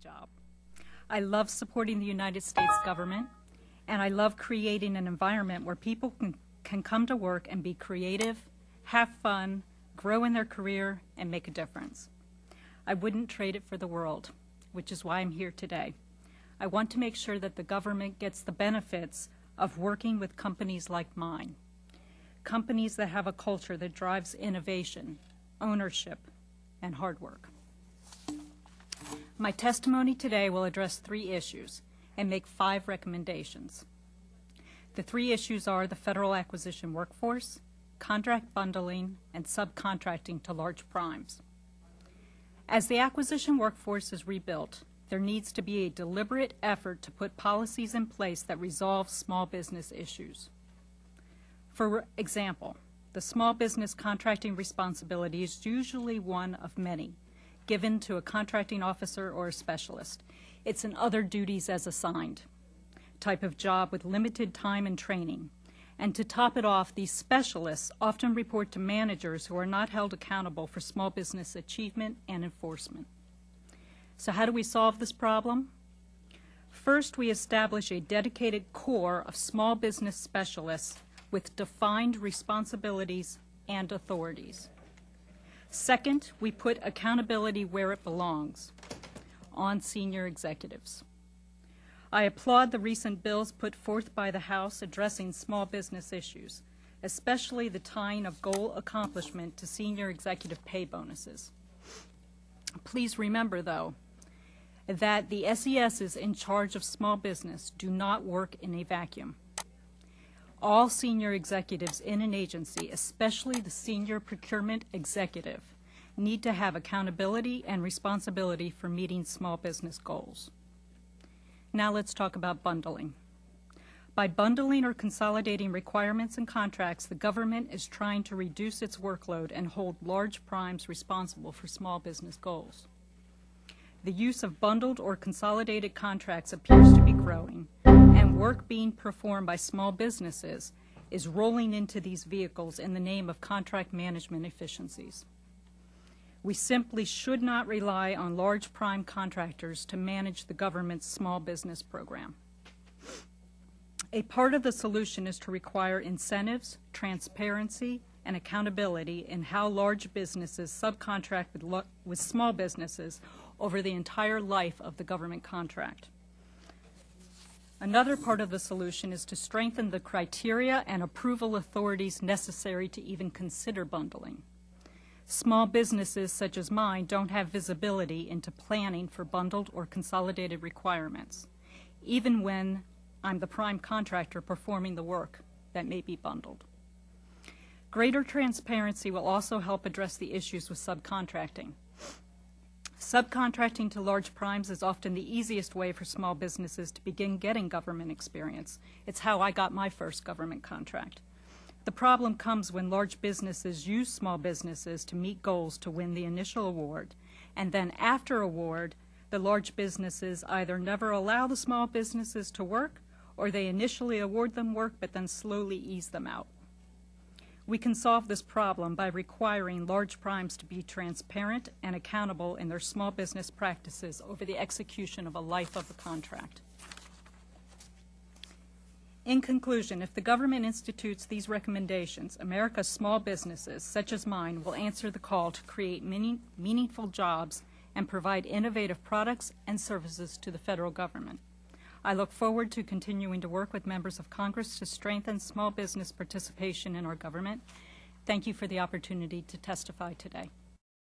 job. I love supporting the United States government, and I love creating an environment where people can come to work and be creative, have fun, grow in their career, and make a difference. I wouldn't trade it for the world, which is why I'm here today. I want to make sure that the government gets the benefits of working with companies like mine, companies that have a culture that drives innovation, ownership, and hard work. My testimony today will address 3 issues and make 5 recommendations. The 3 issues are the federal acquisition workforce, contract bundling, and subcontracting to large primes. As the acquisition workforce is rebuilt, there needs to be a deliberate effort to put policies in place that resolve small business issues. For example, the small business contracting responsibility is usually one of many, given to a contracting officer or a specialist. It's an other duties as assigned type of job with limited time and training. And to top it off, these specialists often report to managers who are not held accountable for small business achievement and enforcement. So how do we solve this problem? First, we establish a dedicated core of small business specialists with defined responsibilities and authorities. Second, we put accountability where it belongs, on senior executives. I applaud the recent bills put forth by the House addressing small business issues, especially the tying of goal accomplishment to senior executive pay bonuses. Please remember, though, that the SESs in charge of small business do not work in a vacuum. All senior executives in an agency, especially the senior procurement executive, need to have accountability and responsibility for meeting small business goals. Now let's talk about bundling. By bundling or consolidating requirements and contracts, the government is trying to reduce its workload and hold large primes responsible for small business goals. The use of bundled or consolidated contracts appears to be growing, and work being performed by small businesses is rolling into these vehicles in the name of contract management efficiencies. We simply should not rely on large prime contractors to manage the government's small business program. A part of the solution is to require incentives, transparency, and accountability in how large businesses subcontract with small businesses over the entire life of the government contract. Another part of the solution is to strengthen the criteria and approval authorities necessary to even consider bundling. Small businesses such as mine don't have visibility into planning for bundled or consolidated requirements, even when I'm the prime contractor performing the work that may be bundled. Greater transparency will also help address the issues with subcontracting. Subcontracting to large primes is often the easiest way for small businesses to begin getting government experience. It's how I got my first government contract. The problem comes when large businesses use small businesses to meet goals to win the initial award, and then after award, the large businesses either never allow the small businesses to work, or they initially award them work but then slowly ease them out. We can solve this problem by requiring large primes to be transparent and accountable in their small business practices over the execution of a life of a contract. In conclusion, if the government institutes these recommendations, America's small businesses, such as mine, will answer the call to create meaningful jobs and provide innovative products and services to the federal government. I look forward to continuing to work with members of Congress to strengthen small business participation in our government. Thank you for the opportunity to testify today.